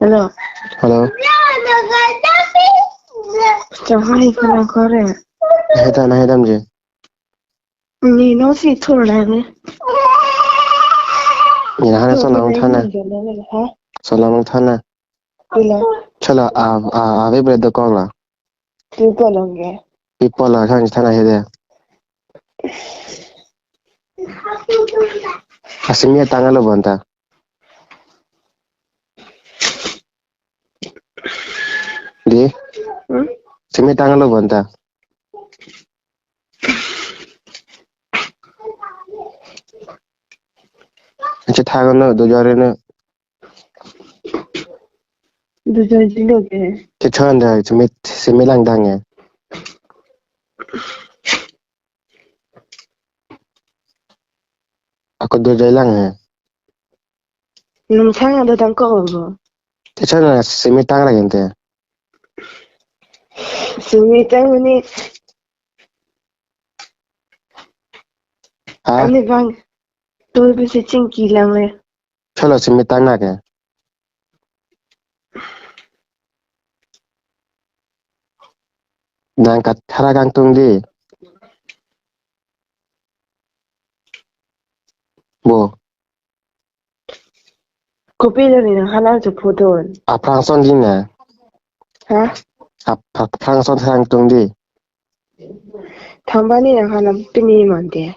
Hello. Hello. Chào hai con करे. Hedam ji. Ni nó chỉ thôi là nè. Ni hana salam thana. Salam thana. Hello. Chala ave bre da kongla. Tu có lòng nghe. People la thana hede. Asimia tangalo bonta. Di. Simi tangalo bonta. Acha thagano do jare ne. Du chơi gì được kìa. Che chanda simi lang dange. Aku do jai lang hai. Nằm sáng ở đây đang có rồi. Che chanda simi tang la gente. Sumi tang ni. Ha? Anh đi vang. Tôi bị sẽ chinh kỳ lăng lên. Chala simi tang na ke. Nang kat tharagang tung di. Bo. Copy là này hana chụp photo. Aprang son di na. Hả? Aprang son thang tung di. Thằng bạn này hana pini mà đi.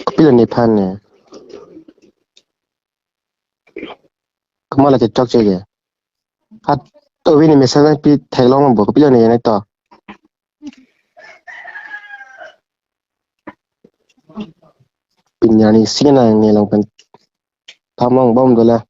Kupila ni pan ne. Kumala ke chok chege. At to wini mesana pi thailong bo kupila ni ne to. Pinyani sina ni long pen. Thamong bom dola.